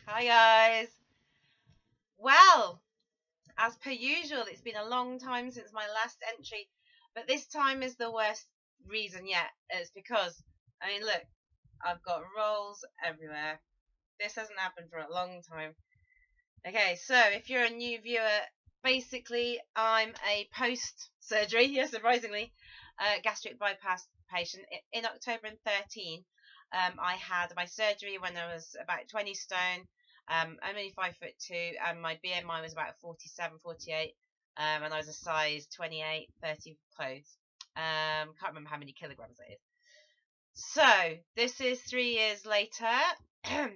Hi guys. Well, as per usual, it's been a long time since my last entry, but this time is the worst reason yet. It's because, look, I've got rolls everywhere. This hasn't happened for a long time. Okay, so if you're a new viewer, basically I'm a post-surgery, yes, surprisingly, gastric bypass patient. In October 13, I had my surgery when I was about 20 stone. I'm only 5'2", and my BMI was about 47, 48, and I was a size 28, 30 clothes. Can't remember how many kilograms that is. So this is 3 years later, 3.5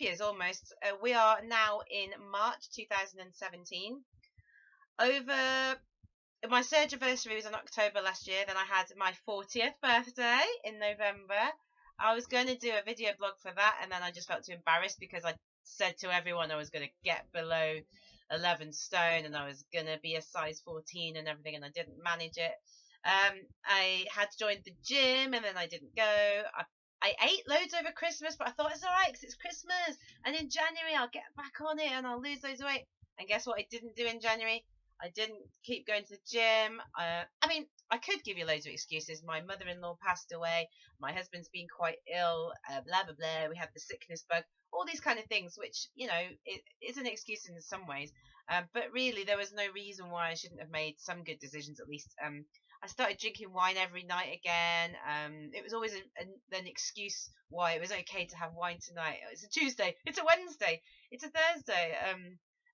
years almost. We are now in March 2017. Over my surgery anniversary was in October last year. Then I had my 40th birthday in November. I was going to do a video blog for that, and then I just felt too embarrassed because I said to everyone I was going to get below 11 stone and I was going to be a size 14 and everything, and I didn't manage it. I had joined the gym and then I didn't go. I ate loads over Christmas, but I thought it's alright because it's Christmas, and in January I'll get back on it and I'll lose loads of weight. And guess what I didn't do in January? I didn't keep going to the gym. I could give you loads of excuses. My mother-in-law passed away. My husband's been quite ill. Blah, blah, blah. We had the sickness bug. All these kind of things, which, it is an excuse in some ways. But really, there was no reason why I shouldn't have made some good decisions at least. I started drinking wine every night again. It was always an excuse why it was okay to have wine tonight. It's a Tuesday. It's a Wednesday. It's a Thursday.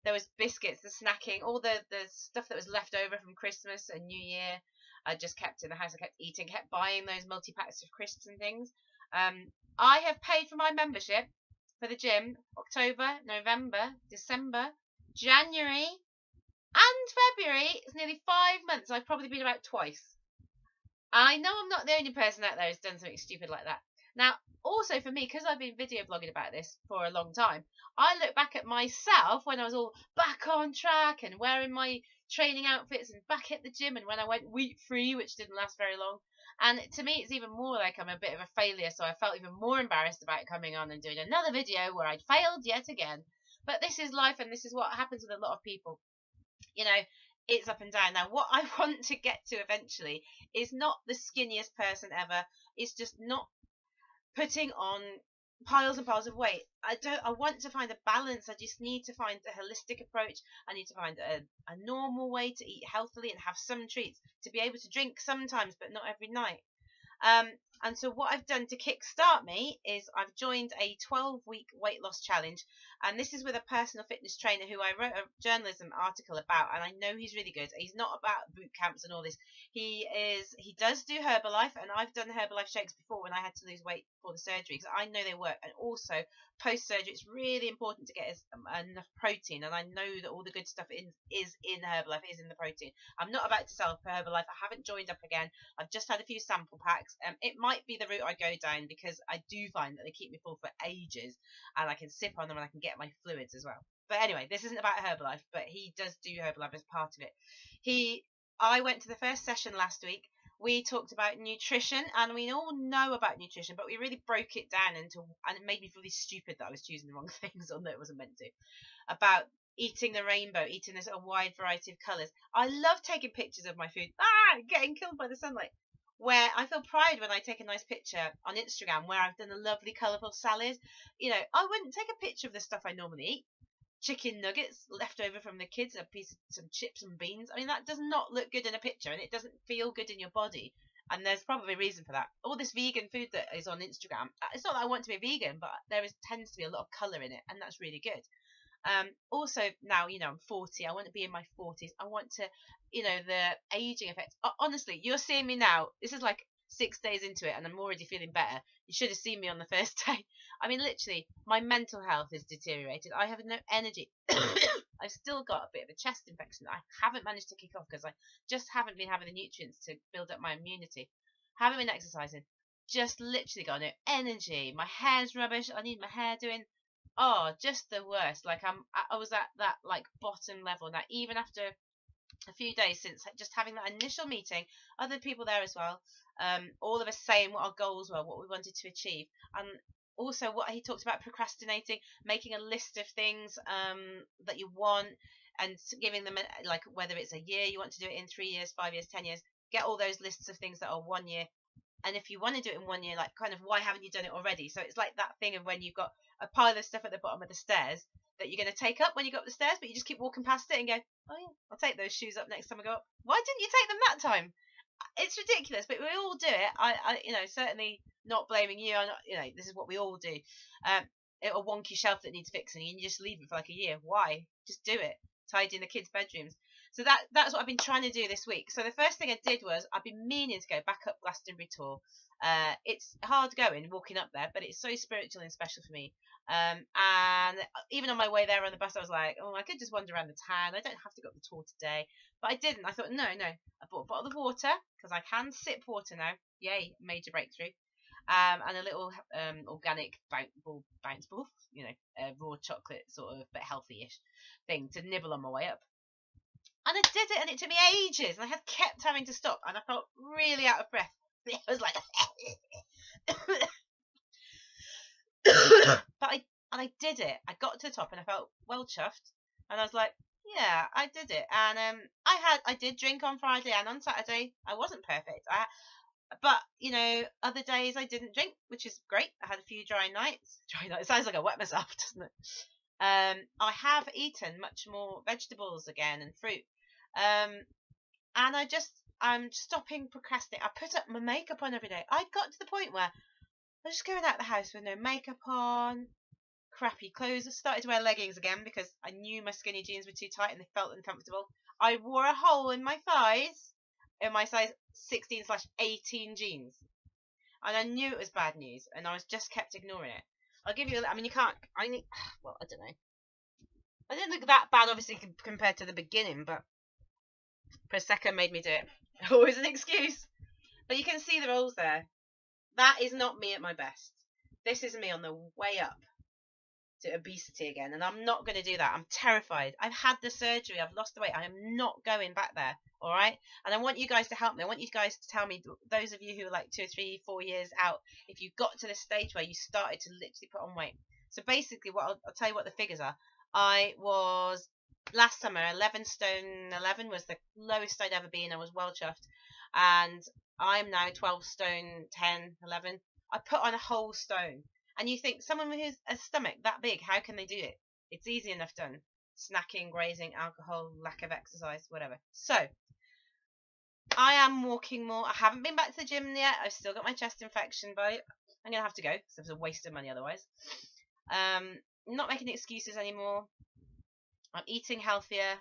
There was biscuits, the snacking, all the stuff that was left over from Christmas and New Year. I just kept in the house. I kept eating, kept buying those multi-packs of crisps and things. I have paid for my membership for the gym October, November, December, January, and February. It's nearly 5 months. I've probably been about twice. I know I'm not the only person out there who's done something stupid like that. Now, also for me, because I've been video blogging about this for a long time, I look back at myself when I was all back on track and wearing my training outfits and back at the gym, and when I went wheat free, which didn't last very long. And to me, it's even more like I'm a bit of a failure, so I felt even more embarrassed about coming on and doing another video where I'd failed yet again. But this is life, and this is what happens with a lot of people. It's up and down. Now, what I want to get to eventually is not the skinniest person ever. It's just not putting on piles and piles of weight. I want to find a balance. I just need to find a holistic approach. I need to find a normal way to eat healthily and have some treats, to be able to drink sometimes but not every night. And so what I've done to kickstart me is I've joined a 12-week weight loss challenge, and this is with a personal fitness trainer who I wrote a journalism article about, and I know he's really good. He's not about boot camps and all this. He does do Herbalife, and I've done Herbalife shakes before when I had to lose weight for the surgery, because I know they work. And also post-surgery, it's really important to get enough protein, and I know that all the good stuff is in Herbalife, is in the protein. I'm not about to sell Herbalife. I haven't joined up again. I've just had a few sample packs. It might be the route I go down, because I do find that they keep me full for ages, and I can sip on them and I can get my fluids as well. But anyway, this isn't about Herbalife, but he does do Herbalife as part of it. I went to the first session last week. We talked about nutrition, and we all know about nutrition, but we really broke it down and it made me feel really stupid that I was choosing the wrong things, or that it wasn't meant to. About eating the rainbow, eating this a wide variety of colours. I love taking pictures of my food. Getting killed by the sunlight. Where I feel pride when I take a nice picture on Instagram where I've done a lovely colourful salad. I wouldn't take a picture of the stuff I normally eat. Chicken nuggets left over from the kids, a piece of some chips and beans. That does not look good in a picture, and it doesn't feel good in your body. And there's probably a reason for that. All this vegan food that is on Instagram, it's not that I want to be vegan, but tends to be a lot of colour in it, and that's really good. Also now, I'm 40. I want to be in my 40s. I want to, the aging effect. Honestly, you're seeing me now. This is like 6 days into it, and I'm already feeling better. You should have seen me on the first day. Literally, my mental health is deteriorated. I have no energy. I've still got a bit of a chest infection that I haven't managed to kick off because I just haven't been having the nutrients to build up my immunity. Haven't been exercising. Just literally got no energy. My hair's rubbish. I need my hair doing. Oh, just the worst. Like I was at that like bottom level. Now, even after a few days since just having that initial meeting, other people there as well, all of us saying what our goals were, what we wanted to achieve, and Also, what he talks about procrastinating, making a list of things that you want, and giving them like whether it's a year you want to do it in, 3 years, 5 years, 10 years. Get all those lists of things that are 1 year. And if you want to do it in 1 year, like kind of why haven't you done it already? So it's like that thing of when you've got a pile of stuff at the bottom of the stairs that you're going to take up when you go up the stairs, but you just keep walking past it and go, oh yeah, I'll take those shoes up next time I go up. Why didn't you take them that time? It's ridiculous, but we all do it. I certainly not blaming you. I'm not, this is what we all do. A wonky shelf that needs fixing, and you just leave it for like a year. Why? Just do it. Tidy in the kids' bedrooms. So that's what I've been trying to do this week. So the first thing I did was I've been meaning to go back up Glastonbury Tor. It's hard going walking up there, but it's so spiritual and special for me. And even on my way there on the bus, I was like, oh, I could just wander around the town. I don't have to go up the Tor today. But I didn't. I thought, no. I bought a bottle of water because I can sip water now. Yay, major breakthrough. And a little organic bounce ball, raw chocolate sort of, but healthy-ish thing to nibble on my way up. And I did it, and it took me ages, and I had kept having to stop, and I felt really out of breath. I was like, but I did it. I got to the top, and I felt well chuffed, and I was like, yeah, I did it. And I did drink on Friday and on Saturday. I wasn't perfect. But other days I didn't drink, which is great. I had a few dry nights. It sounds like I wet myself, doesn't it? I have eaten much more vegetables again and fruit. And I'm stopping procrastinating. I put up my makeup on every day. I got to the point where I was just going out the house with no makeup on, crappy clothes. I started to wear leggings again because I knew my skinny jeans were too tight and they felt uncomfortable. I wore a hole in my thighs in my size 16/18 jeans. And I knew it was bad news, and I was just kept ignoring it. I'll give you, you can't, I don't know. I didn't look that bad, obviously, compared to the beginning, but Prosecco made me do it. Always an excuse. But you can see the rolls there. That is not me at my best. This is me on the way up to obesity again, and I'm not going to do that. I'm terrified. I've had the surgery. I've lost the weight. I am not going back there, all right? And I want you guys to help me. I want you guys to tell me, those of you who are like 2 or 3, 4 years out, if you got to the stage where you started to literally put on weight. So basically, I'll tell you what the figures are. I was, last summer, 11 stone 11 was the lowest I'd ever been. I was well chuffed. And I'm now 12 stone 10, 11. I put on a whole stone. And you think, someone with a stomach that big, how can they do it? It's easy enough done. Snacking, grazing, alcohol, lack of exercise, whatever. So, I am walking more. I haven't been back to the gym yet. I've still got my chest infection, but I'm going to have to go because it was a waste of money otherwise. Not making excuses anymore. I'm eating healthier.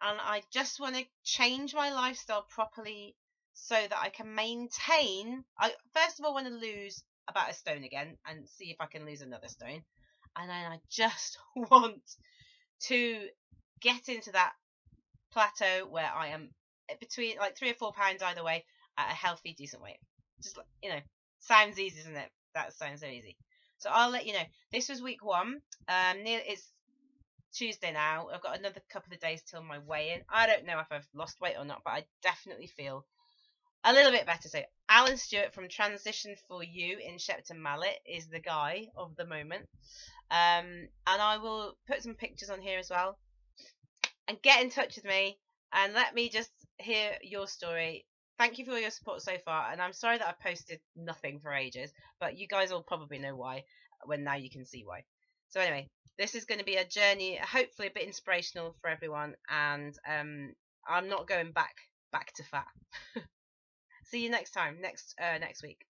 And I just want to change my lifestyle properly so that I can maintain. I first of all want to lose about a stone again and see if I can lose another stone, and then I just want to get into that plateau where I am between like 3 or 4 pounds either way at a healthy, decent weight. Just sounds easy, doesn't it? That sounds so easy. So I'll let you know. This was week 1. It's Tuesday now. I've got another couple of days till my weigh-in. I don't know if I've lost weight or not, but I definitely feel a little bit better. So Alun Stewart from Transition for You in Shepton Mallet is the guy of the moment. And I will put some pictures on here as well. And get in touch with me and let me just hear your story. Thank you for all your support so far. And I'm sorry that I've posted nothing for ages, but you guys will probably know why when now you can see why. So anyway, this is going to be a journey, hopefully a bit inspirational for everyone. And I'm not going back to fat. See you next time, next week.